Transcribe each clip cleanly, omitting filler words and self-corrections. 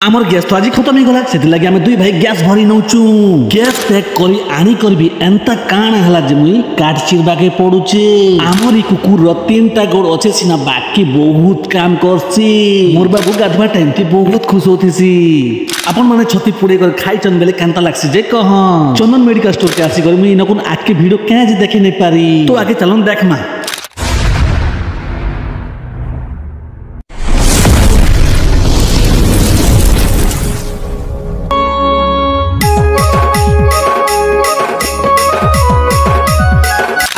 आमर गैस तो आज खत्म ही गला से लगे आम दुई भाई गैस भरी नौचु गैस पैक करी आनी करबी एंता काण हला जे मुई काट चिरबा के पडुचे आमरी कुकुर र तीनटा गोड़ अच्छे सिना बाकी बहुत काम करसी मोर बाबू गाधवा टाइम थी बहुत खुश होतीसी अपन माने छती पुड़े कर खाई चन बेले कांता लागसी जे कह चंदन मेडिकल स्टोर के आसी कर मुई नकुन आज के वीडियो क्या जे देखे नहीं पारी तो आगे चलन देखमा।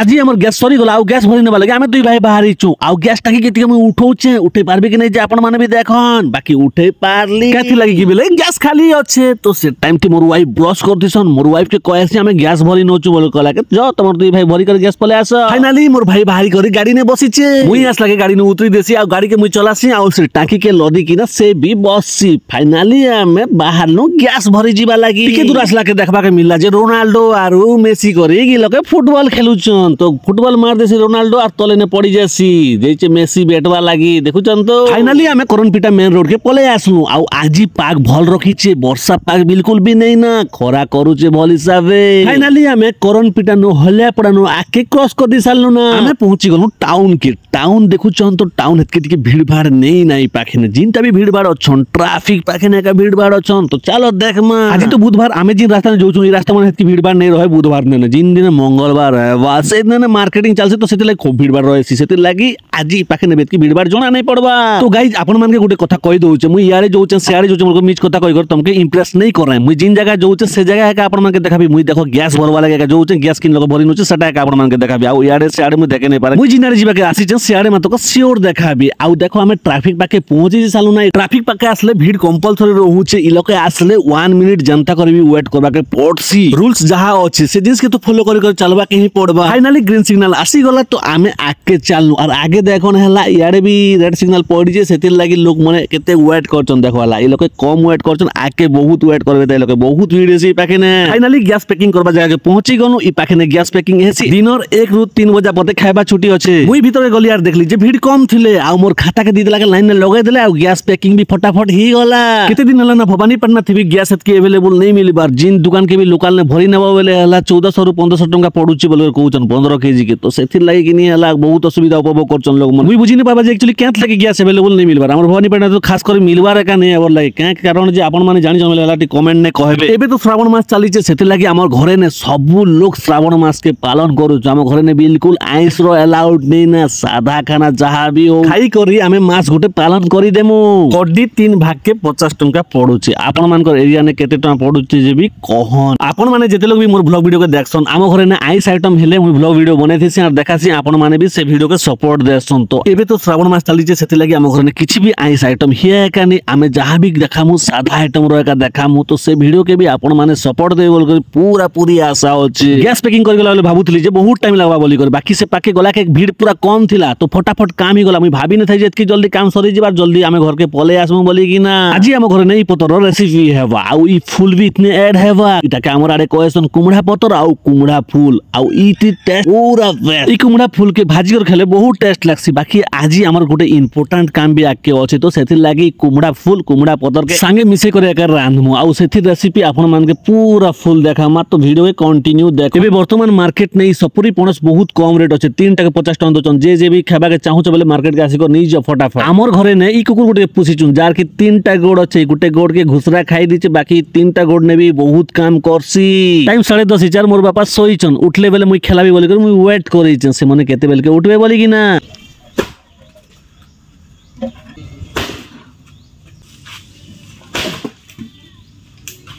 आज हमर गैस सरी गला आ गैस भरी नेबा लगे आमे दुई भाई बाहरी छु आ गैस टाकी केति हम उठौचे उठे पारबे कि नै जे अपन माने भी देखन बाकी उठे पारली कथि लागि कि बेले गैस खाली अच्छे तो से टाइम ती मोर वाइफ ब्रश कर दिसन मोर वाइफ के कहैसी हमें गैस भरी नौचु बोल कहला के जो तमर दुई भाई भरी कर गैस पले आस फाइनली मोर भाई बाहरी करी गाड़ी ने बसिचे मुई आस लगे गाड़ी ने उतरी देसी आ गाड़ी के मुई चलासी आ से टाकी के लदी कि ना से भी बससी फाइनली हमें बाहर नु गैस भरी जीवा लागि के दूर आसला के देखबा के मिलला जे रोनाल्डो आरो मेसी करी कि लोके फुटबॉल खेलुचन तो फुटबॉल मार देसी रोनाल्डो और तले ने पड़ी जासी जेचे मेसी बैटवा लागी देखुचन तो फाइनली हमें करनपिटा मेन रोड के पले आसनु आ आजी पाग भल रखीचे वर्षा पाग बिल्कुल भी नहीं ना खरा करूचे भल हिसाबे फाइनली हमें करनपिटा नो हल्या पड़ानो आके क्रॉस कर दिसालनु ना हमें पहुंची गनु टाउन के टाउन देखुचन तो टाउन हेतके भीड़ भाड़ नहीं नाई पाखेने जिनता भी भीड़ भाड़ अछन ट्रैफिक पाखेने का भीड़ भाड़ अछन तो चलो देखमा आज तो बुधवार आमे जिन रास्ता में जोचु ई रास्ता में हेतकी भीड़ भाड़ नहीं रहे बुधवार ने जिन दिन मंगलवार है वासे ने मार्केटिंग चलसे तो सेते खूब भीड़ भाड़ रहे सेते लागि आज पाखे ने बेतकी भीड़ भाड़ जोना नहीं पड़बा तो गाइस आपन मान के गुटे कथा कहि दोचे मुई यारे जोचे सियारे जोचे मोर को मिच कथा कहि कर तुमके इंप्रेस नहीं कर रहे मुई जिन जगह जोचे से जगह है का आपन मान के देखाबी मुई देखो गैस भरवा लगे जोचे गैस किन लोग भरी नोचे सटा का आपन मान के देखाबी आ यारे सियारे मुई देखे नहीं पारे मुई जिनारे जीवा के आसी सियारे मत को श्योर देखाबी आ देखो हमें ट्रैफिक पाके पहुंची सालू ना ट्रैफिक पाके आसले भीड़ कंपलसरी रहूचे इ लोके आसले 1 मिनिट जनता करबी वेट करबा के पड़सी रूल्स जहां अछि से जिंस के तो फॉलो कर चलबा के ही पड़बा फाइनली ग्रीन सिग्नल आसी गला तो आमे आके चलनु और आगे देखो हला यारे भी रेड सिग्नल पड़ी जे सेतिर लागि लोग माने केते वेट करचन देखो हला इ लोके कम वेट करचन आके बहुत वेट करबे त लोके बहुत भीड़ छै पाके ने फाइनली गैस पैकिंग करबा जगह के पहुंची गनु इ पाके ने गैस पैकिंग हेसी दिनर 1 रु 3 बजे पते खाइबा छुट्टी अछि मुई भीतर गली यार देखली जे भीड़ कम थिले आ मोर खाता के दीदला के लाइन में लगे देले आ गैस पैकिंग भी फटाफट ही गला केते दिन हला ना भवानीपटना थी भी गैस के अवेलेबल नहीं मिली बार जिन दुकान के भी लोकल ने भरी नेबा बेले हला 1400 रु 1500 टंका पडुची बोले कहउचन 15 केजी के तो सेथिर लागि कि नहीं हला बहुत असुविधा उपभोग करचन लोग मुई बुझी नहीं पाबा जे एक्चुअली क्या लगे गैस अवेलेबल नहीं मिलबार हमर भवानीपटना तो खास कर मिलबार का नहीं एवर लागि क्या कारण जे आपन माने जानि जमले हला कमेंट ने कहबे एबे तो श्रावण मास चली छे सेथिर लागि हमर घरे ने सब लोग श्रावण मास के पालन करू हमर घरे ने बिल्कुल आइस रो अलाउड नहीं ना सादा खाना जहा भी हो खाई करी हमें मास गोटे पालन करी देमु कड्डी 3 भाग के 50 टंका पडुची आपन मान कर एरिया ने केते टंका पडुची जे भी कहन आपन माने जेते लोग भी मोर ब्लॉग वीडियो के देखसन आम घरे ने आइस आइटम हेले मुई ब्लॉग वीडियो बनेथिसी और देखासी आपन माने भी से वीडियो के सपोर्ट देसन तो एबे तो श्रावण मास चली छे सेति लागि आम घरे ने किछि भी आइस आइटम हिया का नहीं आमे जहा भी देखामु सादा आइटम रो का देखामु तो से वीडियो के भी आपन माने सपोर्ट दे बोल कर पूरा पूरी आशा अछि गैस पैकिंग कर गेला भाबुतली जे बहुत टाइम लागबा बोली कर बाकी से पाके गला के भीड़ पूरा कम थिला तो फटाफट काम ही गला मुई भाबी न थाई जे इतकी जल्दी काम सरी जेबार जल्दी आमे घर के पले आसमु बोली कि ना आजी आम घर नहीं पतर रेसिपी हेबा आ ई फूल भी इतने ऐड हेबा इटा के हमर आरे कोएसन कुमड़ा पतर आ कुमड़ा फूल आ इटी टेस्ट पूरा बेस्ट ई कुमड़ा फूल के भाजी कर खेले बहुत टेस्ट लागसी बाकी आजी हमर गोटे इंपोर्टेंट काम भी आके अछि तो सेथिर लागि कुमड़ा फूल कुमड़ा पतर के संगे मिसे करे एकर रांधमु आ सेथिर रेसिपी आपन मान के पूरा फूल देखामा तो वीडियो के कंटिन्यू देखो एबे वर्तमान मार्केट नहीं सपुरी पणस बहुत कम रेट अछि 3 टका 50 टका दोचन जे भी खाबा के चाहू बोले मार्केट के आसी को नहीं जो फटाफट हमर घरे ने ई कुकुर गोटे पुसी चुन जार की 3 टा गोड़ अछि गुटे गोड़ के घुसरा खाई दिचे बाकी 3 टा गोड़ ने भी बहुत काम करसी टाइम 10:30 4 मोर बापा सोईचन उठले बेले मुई खेलाबी बोली कर मुई वेट करिचन से मने केते बेले के उठबे बोली कि ना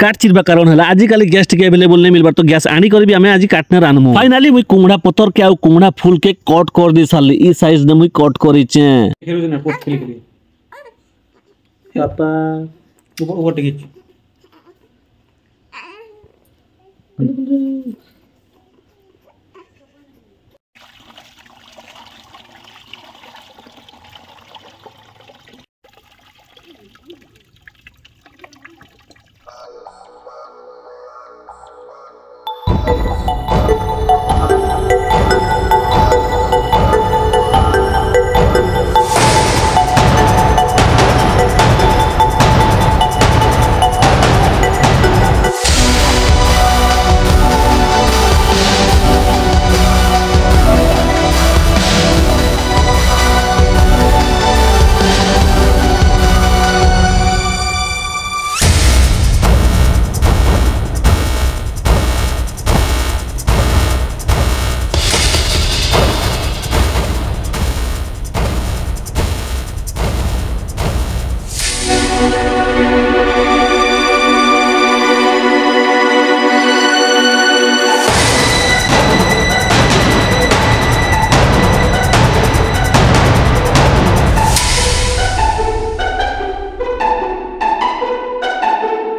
काट चिरबा कारण हला आजि काली गैस के अवेलेबल नहीं मिलबार तो गैस आनी करबी हमें आजि काटने रानमु फाइनली मुई कुमड़ा पतर के आ कुमड़ा फूल के कट कर दी साली ई साइज ने मुई कट करिचे खेलु ना पोस्ट क्लिक करी पापा ऊपर टिक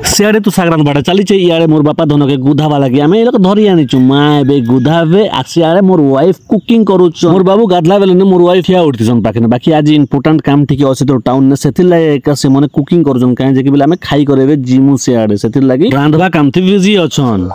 सियाड़े तो सागरान बाटा चली इे मोर बापा धन के गुधावा लगे आम ये धरी आनीचु माँ ए गुधावे आ सियाड़े मोर वाइफ कुकिंग करुच मोर बाबू गाधला बेले मोर वाइफ या उठती पाखे बाकी आज इंपोर्टाट काम टी अच्छे तो टाउन ने से मैंने कुकिंग कर कहीं आम खाई करे जिमु सियाड़े से लगी रांधवा काम थी बिजी अच्छन।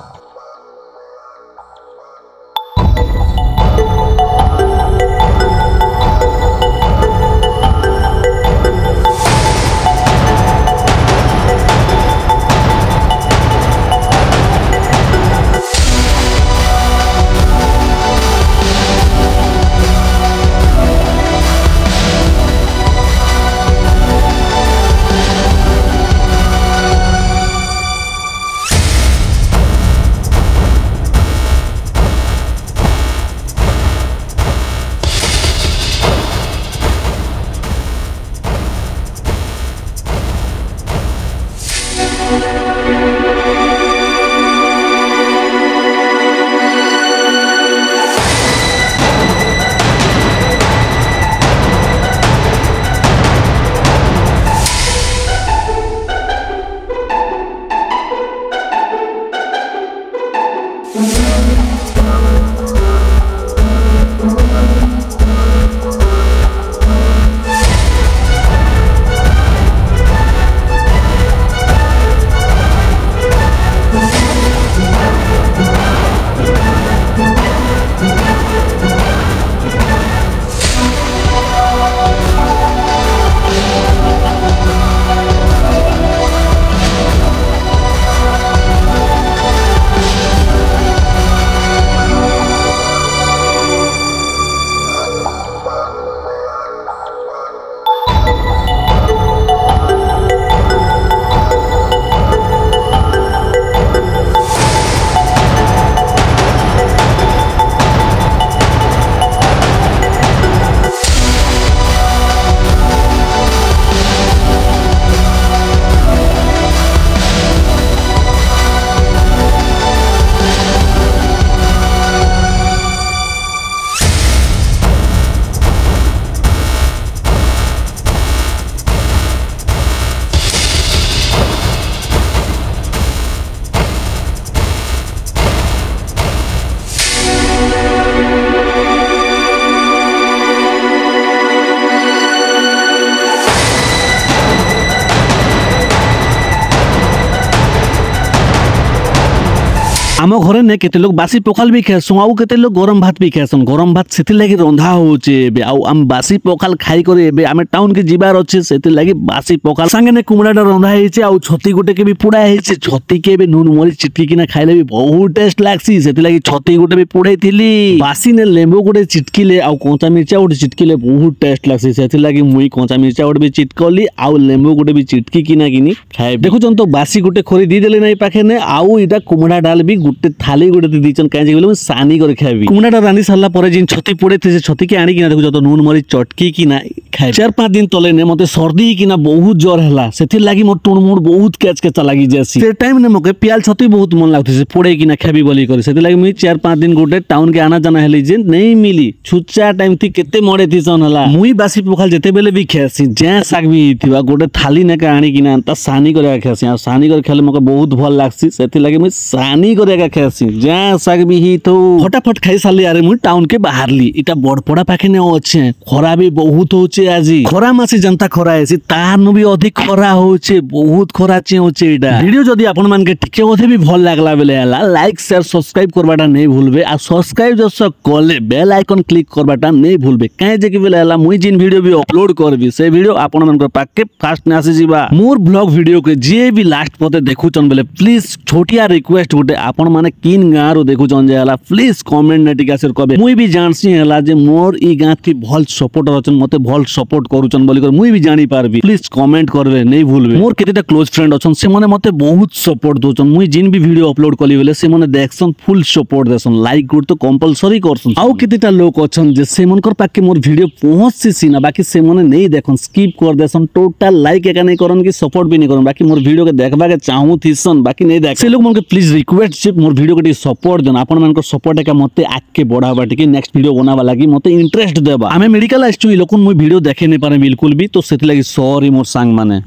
आम घरे ने केते लोग बासी पखाल भी खाएसुँ आउ केते लोग गरम भात भी खाएसन गरम भात से लगी रंधा होचे आउ आम बासी पखाल खाई करे एबे आमे टाउन के जीवार अच्छे से लगी बासी पखाल संगे ने कुमड़ाटा रंधा हेचे आउ छती गोटे के भी पुड़ा हेचे छती के भी नून मरी चिटकी किना खाइले भी बहुत टेस्ट लागसी से लगी छती गोटे भी पुड़े थिली बासी ने लेंबू गोटे चिटकीले आउ कंचा मिर्चा गोटे चिटकीले बहुत टेस्ट लागसी से लगी मुई कंचा मिर्चा गोटे भी चिटकली आउ लेंबू गोटे भी चिटकी किना किनी खाए देखुछन तो बासी गोटे खोरी दी देले नै पाखे ने आउ इटा कुमड़ा डाल भी गोटे थाली गोटे दीचन कहीं बोले सानी कर खाइबी कुमड़ाटा रांधि सारा पर जिन छती पड़े थे से छती के आनी किना देखो तो नून मरी चटकी किना खाए 4-5 दिन तले ने मते सर्दी किना बहुत ज्वर हला सेथि लागि मोर टुण मुड़ बहुत केच केचा लागि जासी से टाइम ने मके पियाल छती बहुत मन लागथे से पड़े किना खाबी बोली करे सेथि लागि मुई 4-5 दिन गोटे टाउन के आना जाना हेली जे नहीं मिली छुच्चा टाइम थी केते मडे थी सन हला मुई बासी पखाल जेते बेले भी खासी जे साग भी थिबा गोटे थाली ने का आनी किना ता सानी करे खासी आ सानी कर खेले मके बहुत भल लागसी सेथि लागि मुई सानी करे खासी जे साग भी ही तो फटाफट खाई साली यार मुई टाउन के बाहरली इटा बड़पड़ा पाखे ने अच्छे खरा भी बहुत होचे आजी खरा मासी जनता खरा है तार नु भी अधिक खरा होचे बहुत खरा चे होचे इटा वीडियो जदी आपन मान के टिके ओथे भी भल लागला बेले हला लाइक शेयर सब्सक्राइब करबाटा नहीं भूलबे आ सब्सक्राइब जस कले बेल आइकन क्लिक करबाटा नहीं भूलबे काहे जे कि बेले हला मुई जिन वीडियो भी अपलोड करबी से वीडियो आपन मान के पाके फास्ट ने आसी जीवा मोर ब्लॉग वीडियो के जे भी लास्ट पते देखुचन बेले प्लीज छोटिया रिक्वेस्ट गोटे आपन आपण माने किन गाँ रो देखुछन जे हला प्लीज कमेंट नोटिफिकेशन करबे मुई भी जानसी हला जे मोर ई गाँ की भल सपोर्टर अछन मते भल सपोर्ट करूछन बोली कर मुई भी जानी पारबी प्लीज कमेंट करबे नहीं भूलबे मोर केतेटा क्लोज फ्रेंड अछन से माने मते बहुत सपोर्ट दोछन मुई जिन भी वीडियो अपलोड कली बेले से माने देखसन फुल सपोर्ट देसन लाइक गुड तो कंपलसरी करसन आउ केतेटा लोग अछन जे से मनकर पाके मोर वीडियो पहुंचसी ना बाकी से माने नहीं देखन स्किप कर देसन टोटल लाइक एका नहीं करन कि सपोर्ट भी नहीं करन बाकी मोर वीडियो के देखबा के चाहू थिसन बाकी नहीं देख से लोग मन के प्लीज रिक्वेस्ट से मोर वीडियो के सपोर्ट देन आपण मन को सपोर्ट एका मते आके बढ़ाबा टिके नेक्स्ट वीडियो बनाबा लागि मते इंटरेस्ट देबा हमें मेडिकल आइछु इ लोकन मोर वीडियो देखे नहीं पारे बिल्कुल भी तो सेति लागि सॉरी मोर सांग माने।